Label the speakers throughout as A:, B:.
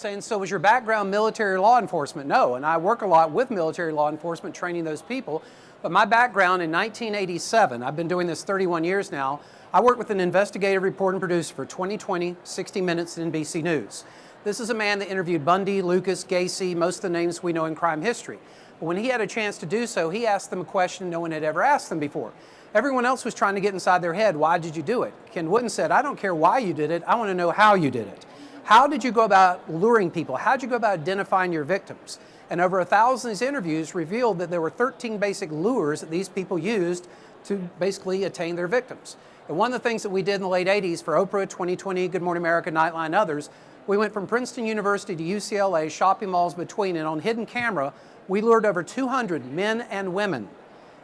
A: saying, so was your background military or law enforcement? No, and I work a lot with military law enforcement, training those people. But my background in 1987, I've been doing this 31 years now, I worked with an investigative reporter and producer for 2020, 60 Minutes, and NBC News. This is a man that interviewed Bundy, Lucas, Gacy, most of the names we know in crime history. But when he had a chance to do so, he asked them a question no one had ever asked them before. Everyone else was trying to get inside their head, why did you do it? Ken Wooden said, I don't care why you did it, I want to know how you did it. How did you go about luring people? How did you go about identifying your victims? And over 1,000 of these interviews revealed that there were 13 basic lures that these people used to basically attain their victims. And one of the things that we did in the late 80s for Oprah, 2020, Good Morning America, Nightline, and others, we went from Princeton University to UCLA, shopping malls between, and on hidden camera, we lured over 200 men and women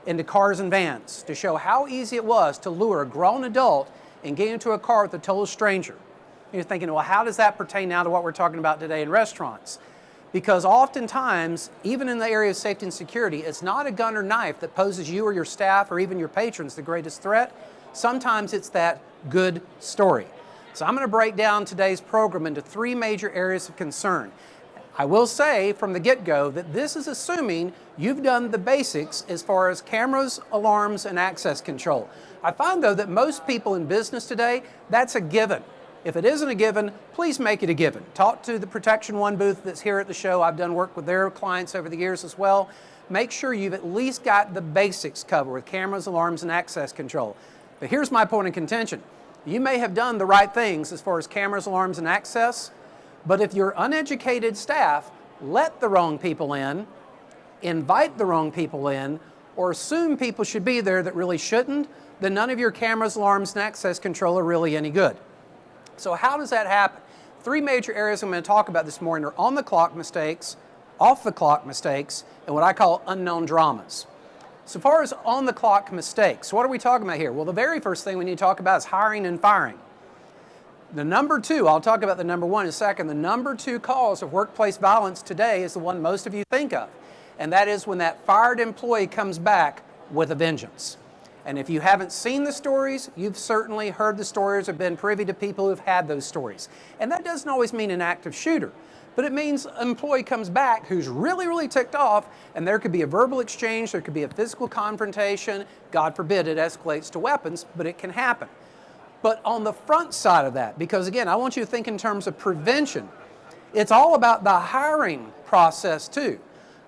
A: into cars and vans to show how easy it was to lure a grown adult and get into a car with a total stranger. You're thinking, well, how does that pertain now to what we're talking about today in restaurants? Because oftentimes, even in the area of safety and security, it's not a gun or knife that poses you or your staff or even your patrons the greatest threat. Sometimes it's that good story. So I'm going to break down today's program into 3 major areas of concern. I will say from the get-go that this is assuming you've done the basics as far as cameras, alarms, and access control. I find, though, that most people in business today, that's a given. If it isn't a given, please make it a given. Talk to the Protection One booth that's here at the show. I've done work with their clients over the years as well. Make sure you've at least got the basics covered with cameras, alarms, and access control. But here's my point of contention. You may have done the right things as far as cameras, alarms, and access, but if your uneducated staff let the wrong people in, invite the wrong people in, or assume people should be there that really shouldn't, then none of your cameras, alarms, and access control are really any good. So how does that happen? 3 major areas I'm going to talk about this morning are on-the-clock mistakes, off-the-clock mistakes, and what I call unknown dramas. So far as on-the-clock mistakes, what are we talking about here? Well, the very first thing we need to talk about is hiring and firing. The number 2, I'll talk about the number 1 in a second, the number 2 cause of workplace violence today is the one most of you think of, and that is when that fired employee comes back with a vengeance. And if you haven't seen the stories, you've certainly heard the stories or been privy to people who've had those stories. And that doesn't always mean an active shooter, but it means an employee comes back who's really, really ticked off, and there could be a verbal exchange, there could be a physical confrontation. God forbid it escalates to weapons, but it can happen. But on the front side of that, because again, I want you to think in terms of prevention, it's all about the hiring process too.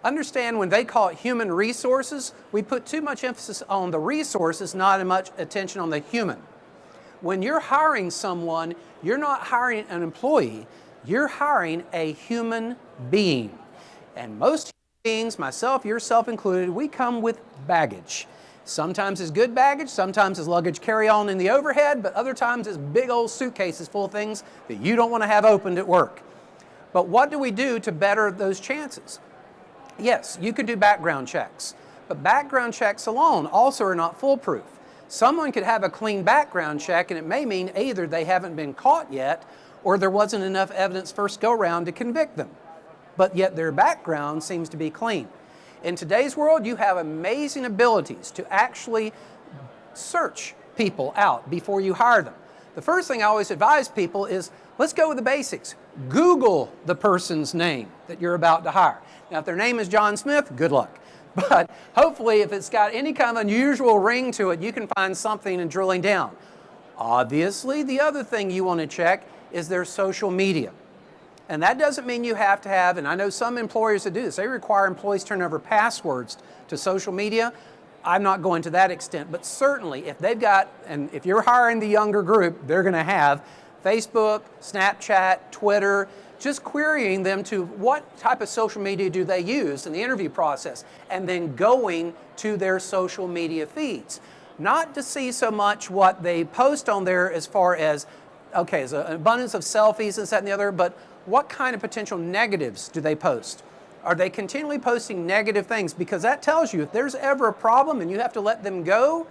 A: Understand when they call it human resources, we put too much emphasis on the resources, not as much attention on the human. When you're hiring someone, you're not hiring an employee, you're hiring a human being. And most human beings, myself, yourself included, we come with baggage. Sometimes it's good baggage, sometimes it's luggage carry-on in the overhead, but other times it's big old suitcases full of things that you don't want to have opened at work. But what do we do to better those chances? Yes, you can do background checks, but background checks alone also are not foolproof. Someone could have a clean background check, and it may mean either they haven't been caught yet, or there wasn't enough evidence first go around to convict them. But yet their background seems to be clean. In today's world, you have amazing abilities to actually search people out before you hire them. The first thing I always advise people is, let's go with the basics. Google the person's name that you're about to hire. Now, if their name is John Smith, good luck. But hopefully, if it's got any kind of unusual ring to it, you can find something in drilling down. Obviously, the other thing you want to check is their social media. And that doesn't mean you have to have, and I know some employers that do this, they require employees to turn over passwords to social media. I'm not going to that extent, but certainly if they've got, and if you're hiring the younger group, they're going to have Facebook, Snapchat, Twitter, just querying them to what type of social media do they use in the interview process, and then going to their social media feeds. Not to see so much what they post on there as far as, okay, there's an abundance of selfies, this, that, and the other, but what kind of potential negatives do they post? Are they continually posting negative things? Because that tells you if there's ever a problem and you have to let them go,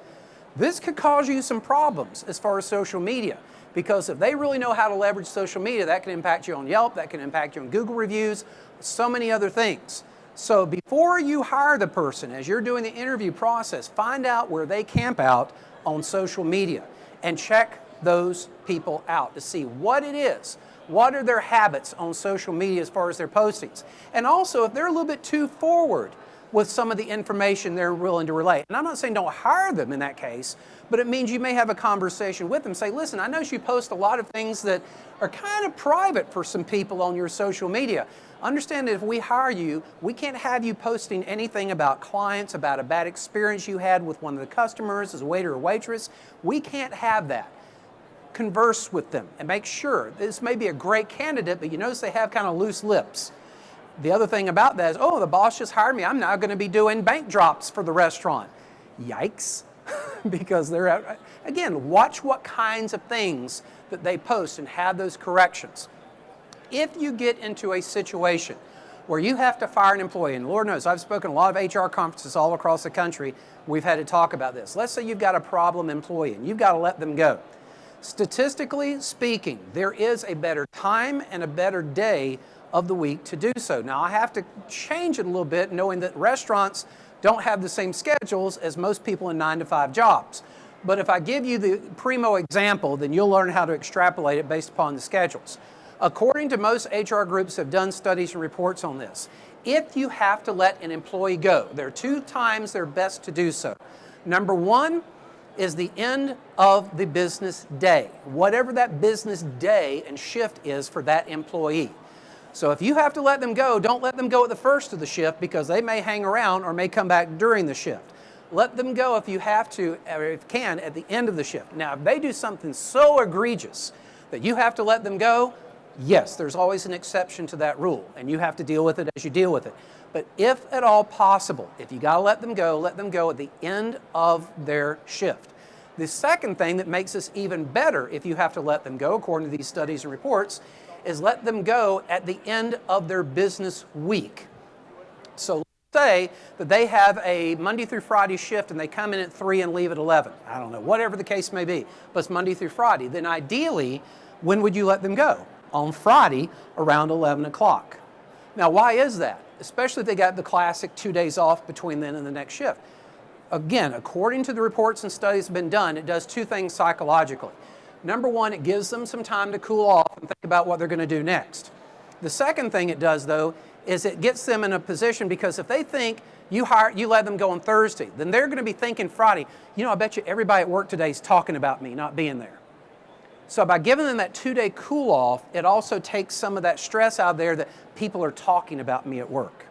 A: this could cause you some problems as far as social media. Because if they really know how to leverage social media, that can impact you on Yelp, that can impact you on Google reviews, so many other things. So before you hire the person, as you're doing the interview process, find out where they camp out on social media and check those people out to see what it is. What are their habits on social media as far as their postings? And also, if they're a little bit too forward with some of the information they're willing to relay. And I'm not saying don't hire them in that case, but it means you may have a conversation with them. Say, listen, I notice you post a lot of things that are kind of private for some people on your social media. Understand that if we hire you, we can't have you posting anything about clients, about a bad experience you had with one of the customers as a waiter or waitress. We can't have that. Converse with them and make sure this may be a great candidate, but you notice they have kind of loose lips. The other thing about that is, oh, the boss just hired me. I'm now going to be doing bank drops for the restaurant. Yikes. Because they're, again, watch what kinds of things that they post and have those corrections. If you get into a situation where you have to fire an employee, and Lord knows I've spoken at a lot of HR conferences all across the country, we've had to talk about this. Let's say you've got a problem employee and you've got to let them go. Statistically speaking, there is a better time and a better day of the week to do so. Now I have to change it a little bit, knowing that restaurants don't have the same schedules as most people in 9-to-5 jobs. But if I give you the primo example, then you'll learn how to extrapolate it based upon the schedules. According to most HR groups have done studies and reports on this, if you have to let an employee go, there are 2 times they're best to do so. Number 1 is the end of the business day, whatever that business day and shift is for that employee. So if you have to let them go, don't let them go at the first of the shift because they may hang around or may come back during the shift. Let them go if you have to, or if you can, at the end of the shift. Now, if they do something so egregious that you have to let them go, yes, there's always an exception to that rule, and you have to deal with it as you deal with it. But if at all possible, if you got to let them go at the end of their shift. The second thing that makes this even better if you have to let them go, according to these studies and reports, is let them go at the end of their business week. So let's say that they have a Monday through Friday shift and they come in at 3 and leave at 11. I don't know, whatever the case may be, but it's Monday through Friday. Then ideally, when would you let them go? On Friday around 11 o'clock. Now, why is that? Especially if they got the classic 2 days off between then and the next shift. Again, according to the reports and studies that have been done, it does 2 things psychologically. Number 1, it gives them some time to cool off and think about what they're going to do next. The second thing it does, though, is it gets them in a position, because if they think you let them go on Thursday, then they're going to be thinking Friday, you know, I bet you everybody at work today is talking about me not being there. So by giving them that 2-day cool off, it also takes some of that stress out there that people are talking about me at work.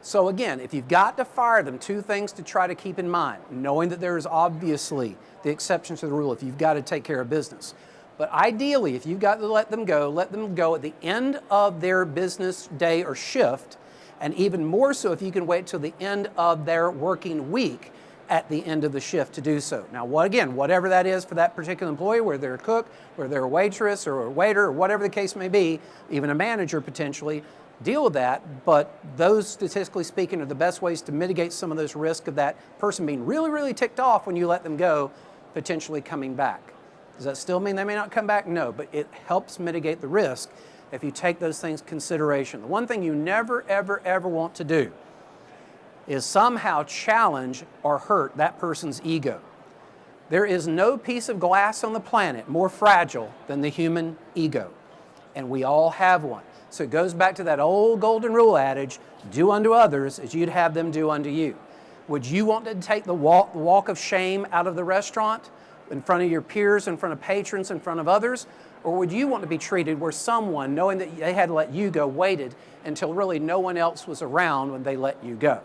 A: So again, if you've got to fire them, 2 things to try to keep in mind, knowing that there is obviously the exception to the rule if you've got to take care of business. But ideally, if you've got to let them go at the end of their business day or shift, and even more so if you can wait till the end of their working week at the end of the shift to do so. Now, again, whatever that is for that particular employee, whether they're a cook, whether they're a waitress or a waiter, or whatever the case may be, even a manager potentially, deal with that. But those, statistically speaking, are the best ways to mitigate some of those risks of that person being really, really ticked off when you let them go, potentially coming back. Does that still mean they may not come back? No, but it helps mitigate the risk if you take those things into consideration. The one thing you never, ever, ever want to do is somehow challenge or hurt that person's ego. There is no piece of glass on the planet more fragile than the human ego, and we all have one. So it goes back to that old golden rule adage, do unto others as you'd have them do unto you. Would you want to take the walk of shame out of the restaurant, in front of your peers, in front of patrons, in front of others? Or would you want to be treated where someone, knowing that they had to let you go, waited until really no one else was around when they let you go?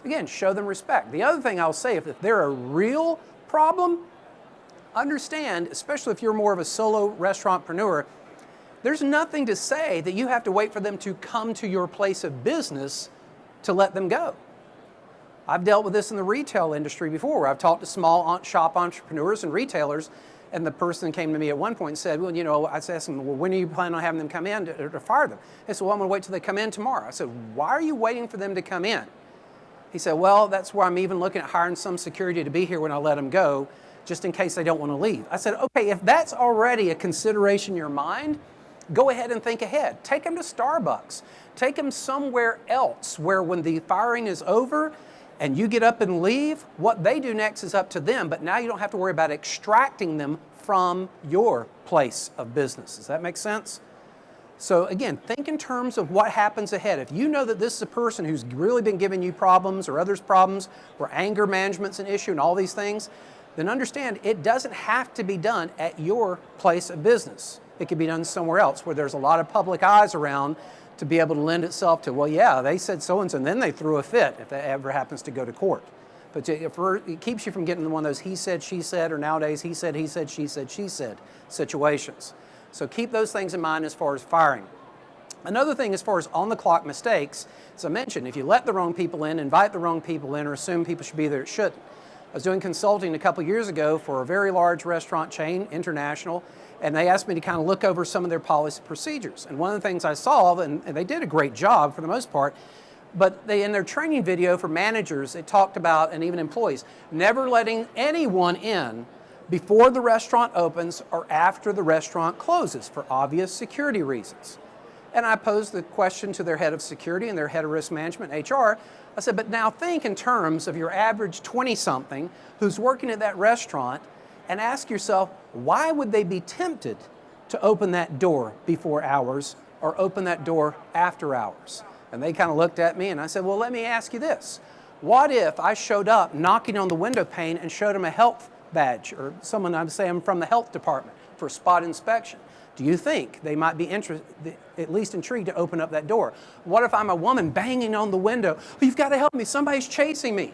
A: Again, show them respect. The other thing I'll say, if they're a real problem, understand, especially if you're more of a solo restaurantpreneur, there's nothing to say that you have to wait for them to come to your place of business to let them go. I've dealt with this in the retail industry before, where I've talked to small shop entrepreneurs and retailers, and the person came to me at one point and said, well, you know, I asked them, well, when are you planning on having them come in to fire them? They said, well, I'm going to wait till they come in tomorrow. I said, why are you waiting for them to come in? He said, well, that's where I'm even looking at hiring some security to be here when I let them go, just in case they don't want to leave. I said, okay, if that's already a consideration in your mind, go ahead and think ahead. Take them to Starbucks. Take them somewhere else where when the firing is over and you get up and leave, what they do next is up to them, but now you don't have to worry about extracting them from your place of business. Does that make sense? So again, think in terms of what happens ahead. If you know that this is a person who's really been giving you problems or others problems, where anger management's an issue and all these things, then understand it doesn't have to be done at your place of business. It can be done somewhere else where there's a lot of public eyes around to be able to lend itself to, well, yeah, they said so-and-so, and then they threw a fit if that ever happens to go to court. But it keeps you from getting one of those he said, she said, or nowadays he said, she said situations. So keep those things in mind as far as firing. Another thing as far as on-the-clock mistakes, as I mentioned, if you let the wrong people in, invite the wrong people in, or assume people should be there, it shouldn't. I was doing consulting a couple years ago for a very large restaurant chain, international, and they asked me to kind of look over some of their policy procedures. And one of the things I saw, and they did a great job for the most part, but in their training video for managers, they talked about, and even employees, never letting anyone in before the restaurant opens or after the restaurant closes for obvious security reasons. And I posed the question to their head of security and their head of risk management, HR. I said, but now think in terms of your average 20-something who's working at that restaurant, and ask yourself, why would they be tempted to open that door before hours or open that door after hours? And they kind of looked at me and I said, well, let me ask you this. What if I showed up knocking on the window pane and showed them a health badge, or someone, I'd say I'm from the health department for spot inspection? Do you think they might be at least intrigued to open up that door? What if I'm a woman banging on the window? Oh, you've got to help me, somebody's chasing me.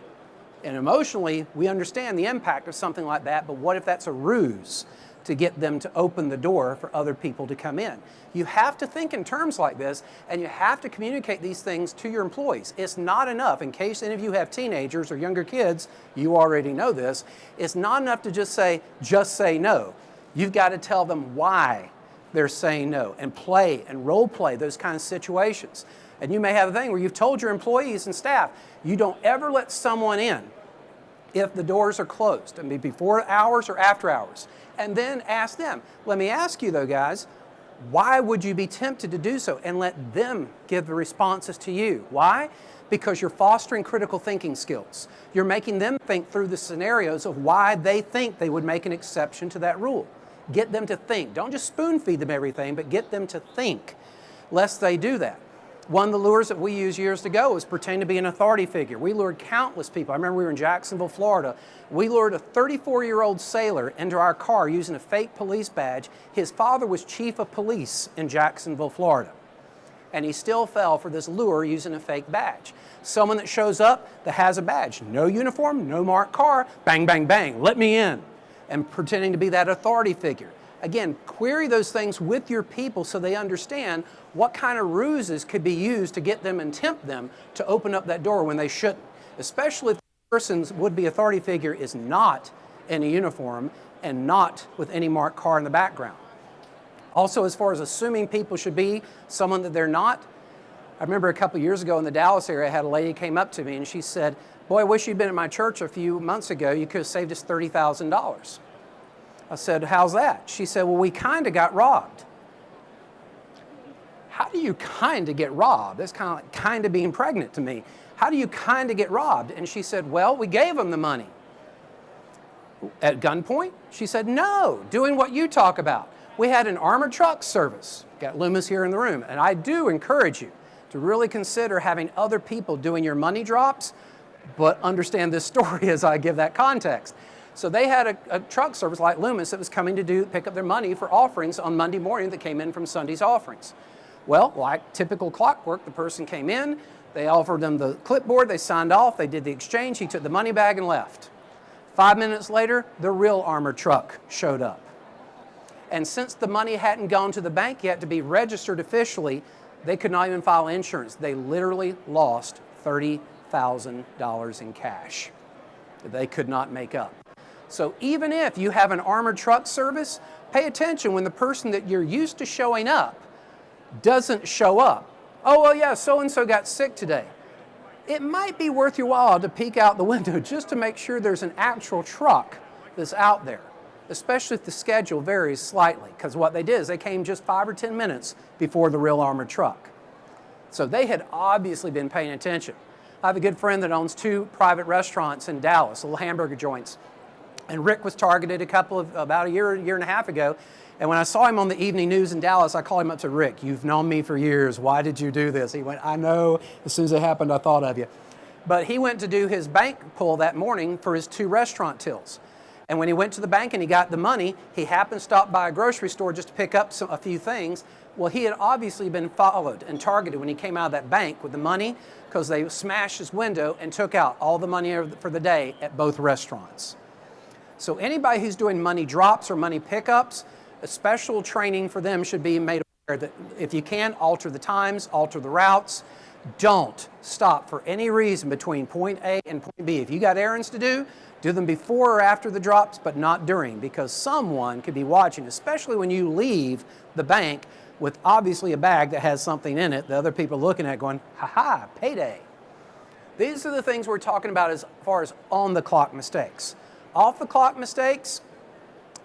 A: And emotionally, we understand the impact of something like that, but what if that's a ruse to get them to open the door for other people to come in? You have to think in terms like this, and you have to communicate these things to your employees. It's not enough, in case any of you have teenagers or younger kids, you already know this, it's not enough to just say no. You've got to tell them why they're saying no, and play and role play those kinds of situations. And you may have a thing where you've told your employees and staff, you don't ever let someone in if the doors are closed, I mean before hours or after hours. And then ask them, let me ask you though, guys, why would you be tempted to do so? And let them give the responses to you. Why? Because you're fostering critical thinking skills. You're making them think through the scenarios of why they think they would make an exception to that rule. Get them to think. Don't just spoon feed them everything, but get them to think, lest they do that. One of the lures that we used years ago was pretend to be an authority figure. We lured countless people. I remember we were in Jacksonville, Florida. We lured a 34-year-old sailor into our car using a fake police badge. His father was chief of police in Jacksonville, Florida. And he still fell for this lure using a fake badge. Someone that shows up that has a badge, no uniform, no marked car, bang, bang, bang, let me in. And pretending to be that authority figure. Again, query those things with your people so they understand what kind of ruses could be used to get them and tempt them to open up that door when they shouldn't. Especially if the person's would-be authority figure is not in a uniform and not with any marked car in the background. Also, as far as assuming people should be someone that they're not, I remember a couple years ago in the Dallas area, I had a lady came up to me and she said, boy, I wish you'd been at my church a few months ago. You could have saved us $30,000. I said, how's that? She said, well, we kind of got robbed. How do you kind of get robbed? That's kind of being pregnant to me. How do you kind of get robbed? And she said, well, we gave them the money. At gunpoint? She said, no, doing what you talk about. We had an armored truck service. Got Loomis here in the room. And I do encourage you to really consider having other people doing your money drops, but understand this story as I give that context. So they had a truck service like Loomis that was coming to pick up their money for offerings on Monday morning that came in from Sunday's offerings. Well, like typical clockwork, the person came in, they offered them the clipboard, they signed off, they did the exchange, he took the money bag and left. 5 minutes later, the real armored truck showed up. And since the money hadn't gone to the bank yet to be registered officially, they could not even file insurance. They literally lost $30,000 in cash that they could not make up. So even if you have an armored truck service, pay attention when the person that you're used to showing up doesn't show up. Oh, well, yeah, so-and-so got sick today. It might be worth your while to peek out the window just to make sure there's an actual truck that's out there, especially if the schedule varies slightly, because what they did is they came just 5 or 10 minutes before the real armored truck. So they had obviously been paying attention. I have a good friend that owns 2 private restaurants in Dallas, little hamburger joints. And Rick was targeted about a year and a half ago. And when I saw him on the evening news in Dallas, I called him up and said, Rick, you've known me for years. Why did you do this? He went, I know. As soon as it happened, I thought of you. But he went to do his bank pull that morning for his 2 restaurant tills. And when he went to the bank and he got the money, he happened to stop by a grocery store just to pick up a few things. Well, he had obviously been followed and targeted when he came out of that bank with the money, because they smashed his window and took out all the money for the day at both restaurants. So anybody who's doing money drops or money pickups, a special training for them should be made aware that if you can, alter the times, alter the routes. Don't stop for any reason between point A and point B. If you got errands to do them before or after the drops, but not during, because someone could be watching, especially when you leave the bank with obviously a bag that has something in it. The other people are looking at it going, ha-ha, payday. These are the things we're talking about as far as on-the-clock mistakes. Off-the-clock mistakes,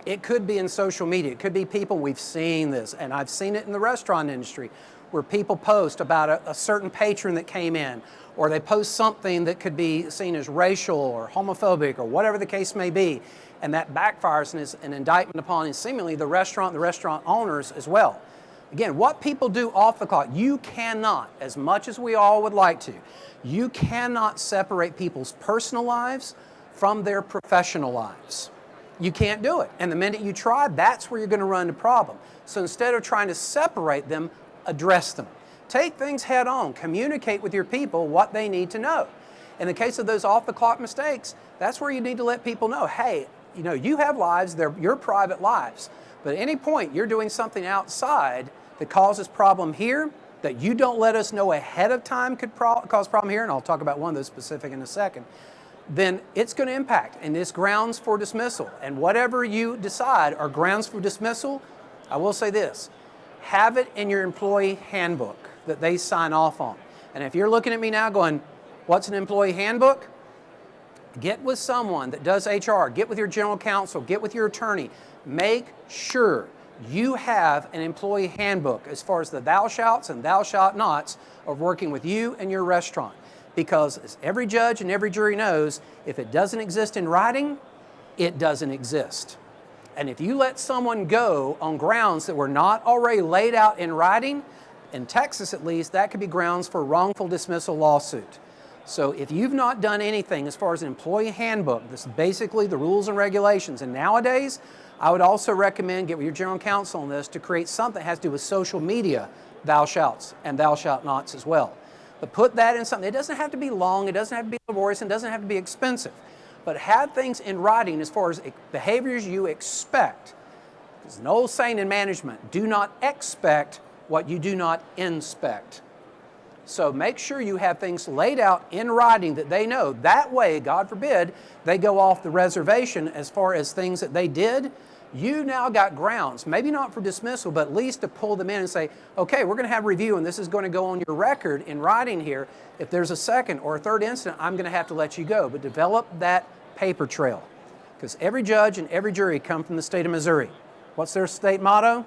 A: it could be in social media. It could be people, we've seen this, and I've seen it in the restaurant industry, where people post about a certain patron that came in, or they post something that could be seen as racial or homophobic or whatever the case may be, and that backfires and is an indictment upon seemingly the restaurant owners as well. Again, what people do off the clock, you cannot, as much as we all would like to, you cannot separate people's personal lives from their professional lives. You can't do it. And the minute you try, that's where you're going to run into problem. So instead of trying to separate them, address them. Take things head on. Communicate with your people what they need to know. In the case of those off-the-clock mistakes, that's where you need to let people know, hey, you know, you have lives, they're your private lives. But at any point you're doing something outside that causes problem here, that you don't let us know ahead of time could cause problem here, and I'll talk about one of those specific in a second, then it's going to impact, and it's grounds for dismissal. And whatever you decide are grounds for dismissal, I will say this, have it in your employee handbook that they sign off on. And if you're looking at me now going, what's an employee handbook? Get with someone that does HR, get with your general counsel, get with your attorney. Make sure you have an employee handbook as far as the thou shalts and thou shalt nots of working with you and your restaurant. Because as every judge and every jury knows, if it doesn't exist in writing, it doesn't exist. And if you let someone go on grounds that were not already laid out in writing, in Texas at least, that could be grounds for wrongful dismissal lawsuit. So if you've not done anything as far as an employee handbook, this is basically the rules and regulations. And nowadays, I would also recommend get with your general counsel on this to create something that has to do with social media thou shalts and thou shalt nots as well. But put that in something. It doesn't have to be long, it doesn't have to be laborious, and it doesn't have to be expensive. But have things in writing as far as behaviors you expect. There's an old saying in management, do not expect what you do not inspect. So make sure you have things laid out in writing that they know. That way, God forbid, they go off the reservation as far as things that they did. You now got grounds, maybe not for dismissal, but at least to pull them in and say, okay, we're going to have a review and this is going to go on your record in writing here. If there's a second or a third incident, I'm going to have to let you go. But develop that paper trail. Because every judge and every jury come from the state of Missouri. What's their state motto?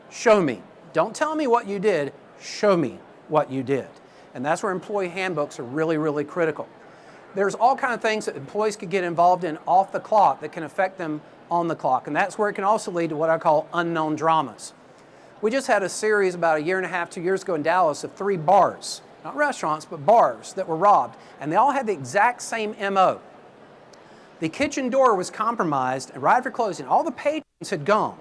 A: Show me. Don't tell me what you did, show me what you did. And that's where employee handbooks are really, really critical. There's all kinds of things that employees could get involved in off the clock that can affect them on the clock. And that's where it can also lead to what I call unknown dramas. We just had a series about a year and a half, 2 years ago in Dallas of 3 bars, not restaurants, but bars that were robbed. And they all had the exact same MO. The kitchen door was compromised, and right after closing, all the patrons had gone.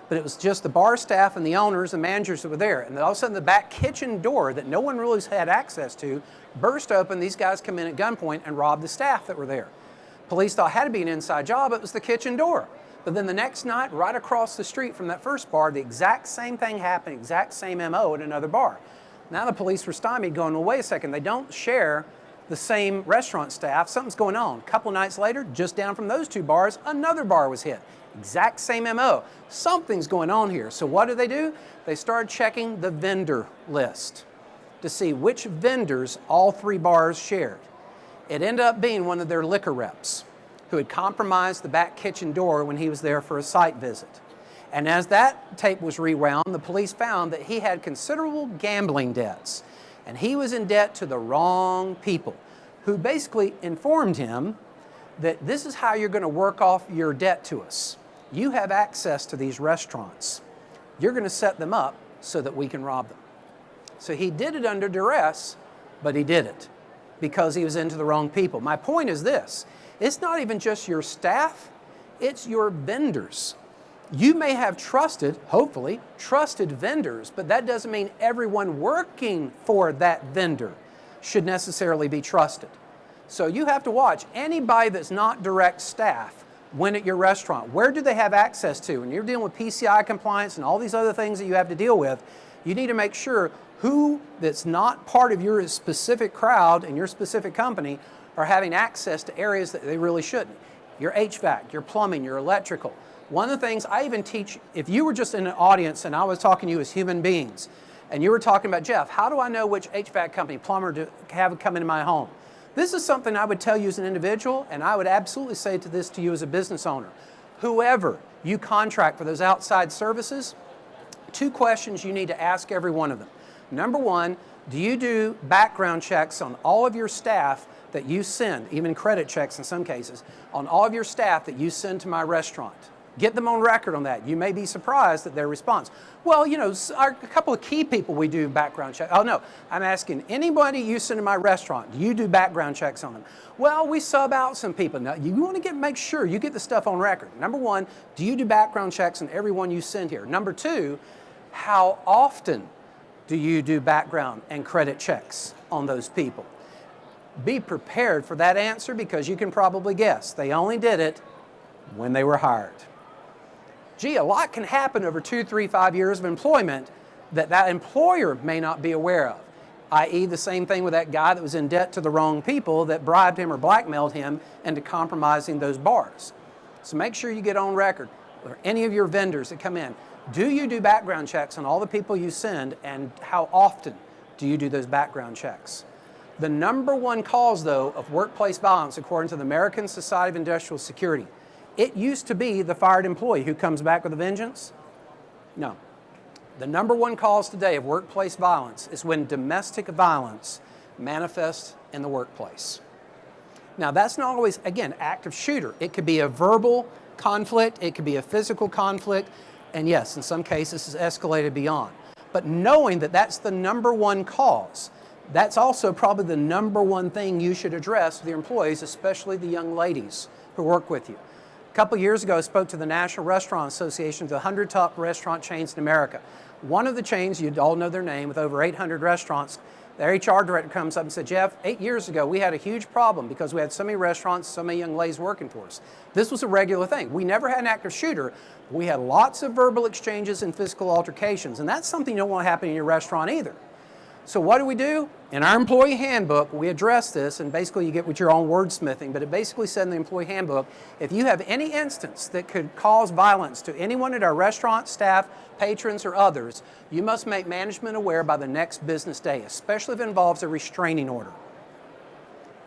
A: But it was just the bar staff and the owners and managers that were there. And all of a sudden, the back kitchen door that no one really had access to burst open. These guys come in at gunpoint and rob the staff that were there. Police thought it had to be an inside job. It was the kitchen door. But then the next night, right across the street from that first bar, the exact same thing happened, exact same MO at another bar. Now the police were stymied going, well, wait a second, they don't share the same restaurant staff. Something's going on. A couple nights later, just down from those 2 bars, another bar was hit. Exact same MO. Something's going on here. So what do? They started checking the vendor list to see which vendors all 3 bars shared. It ended up being one of their liquor reps who had compromised the back kitchen door when he was there for a site visit. And as that tape was rewound, the police found that he had considerable gambling debts. And he was in debt to the wrong people, who basically informed him that this is how you're going to work off your debt to us. You have access to these restaurants. You're going to set them up so that we can rob them. So he did it under duress, but he did it because he was into the wrong people. My point is this: it's not even just your staff, it's your vendors. You may have trusted, hopefully, trusted vendors, but that doesn't mean everyone working for that vendor should necessarily be trusted. So you have to watch anybody that's not direct staff when at your restaurant. Where do they have access to? And you're dealing with PCI compliance and all these other things that you have to deal with. You need to make sure who that's not part of your specific crowd and your specific company are having access to areas that they really shouldn't. Your HVAC, your plumbing, your electrical. One of the things I even teach, if you were just in an audience and I was talking to you as human beings, and you were talking about, Jeff, how do I know which HVAC company, plumber to have come into my home? This is something I would tell you as an individual, and I would absolutely say this to you as a business owner. Whoever you contract for those outside services, 2 questions you need to ask every one of them. Number 1, do you do background checks on all of your staff that you send, even credit checks in some cases, on all of your staff that you send to my restaurant? Get them on record on that. You may be surprised at their response. Well, you know, a couple of key people we do background checks. Oh no, I'm asking anybody you send to my restaurant, do you do background checks on them? Well, we sub out some people. Now, you want to make sure you get the stuff on record. Number 1, do you do background checks on everyone you send here? Number 2, how often do you do background and credit checks on those people? Be prepared for that answer because you can probably guess. They only did it when they were hired. Gee, a lot can happen over 2, 3, 5 years of employment that employer may not be aware of, i.e. the same thing with that guy that was in debt to the wrong people that bribed him or blackmailed him into compromising those bars. So make sure you get on record, or any of your vendors that come in. Do you do background checks on all the people you send, and how often do you do those background checks? The number 1 cause, though, of workplace violence, according to the American Society of Industrial Security, it used to be the fired employee who comes back with a vengeance. No. The number 1 cause today of workplace violence is when domestic violence manifests in the workplace. Now, that's not always, again, active shooter. It could be a verbal conflict. It could be a physical conflict. And yes, in some cases, it's escalated beyond. But knowing that that's the number 1 cause, that's also probably the number 1 thing you should address with your employees, especially the young ladies who work with you. A couple years ago, I spoke to the National Restaurant Association, the 100 top restaurant chains in America. One of the chains, you all know their name, with over 800 restaurants, their HR director comes up and said, Jeff, 8 years ago, we had a huge problem because we had so many restaurants, so many young ladies working for us. This was a regular thing. We never had an active shooter. We had lots of verbal exchanges and physical altercations, and that's something you don't want to happen in your restaurant either. So what do? In our employee handbook, we address this, and basically you get with your own wordsmithing, but it basically said in the employee handbook, if you have any instance that could cause violence to anyone at our restaurant, staff, patrons, or others, you must make management aware by the next business day, especially if it involves a restraining order.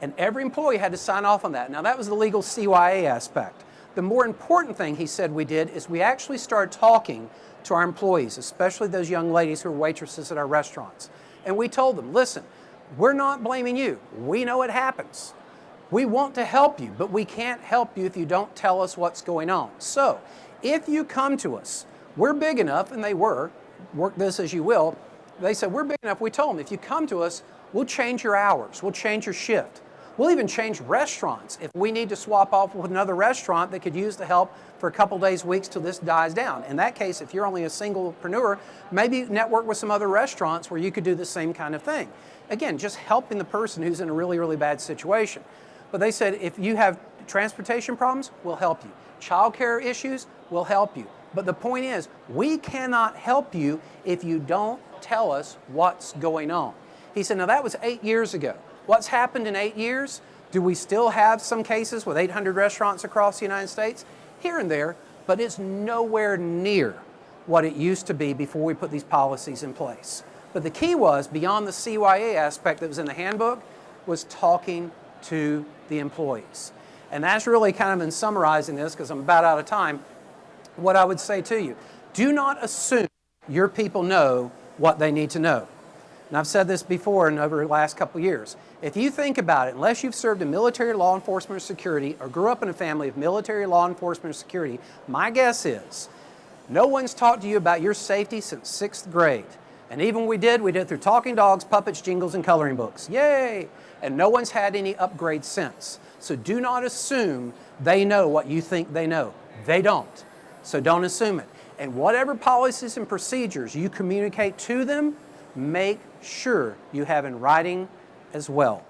A: And every employee had to sign off on that. Now that was the legal CYA aspect. The more important thing he said we did is we actually started talking to our employees, especially those young ladies who are waitresses at our restaurants. And we told them, listen, we're not blaming you. We know it happens. We want to help you, but we can't help you if you don't tell us what's going on. So if you come to us, we're big enough, and they were, work this as you will, they said, we're big enough. We told them, if you come to us, we'll change your hours. We'll change your shift. We'll even change restaurants if we need to swap off with another restaurant that could use the help for a couple days, weeks till this dies down. In that case, if you're only a singlepreneur, maybe network with some other restaurants where you could do the same kind of thing. Again, just helping the person who's in a really, really bad situation. But they said, if you have transportation problems, we'll help you. Childcare issues, we'll help you. But the point is, we cannot help you if you don't tell us what's going on. He said, now that was 8 years ago. What's happened in 8 years? Do we still have some cases with 800 restaurants across the United States? Here and there, but it's nowhere near what it used to be before we put these policies in place. But the key was, beyond the CYA aspect that was in the handbook, was talking to the employees. And that's really kind of in summarizing this, because I'm about out of time, what I would say to you. Do not assume your people know what they need to know. and I've said this before and over the last couple of years, if you think about it, unless you've served in military law enforcement or security or grew up in a family of military law enforcement or security, my guess is no one's talked to you about your safety since 6th grade. And even we did through talking dogs, puppets, jingles, and coloring books. Yay! And no one's had any upgrade since. So do not assume they know what you think they know. They don't. So don't assume it. And whatever policies and procedures you communicate to them, make sure you have in writing as well.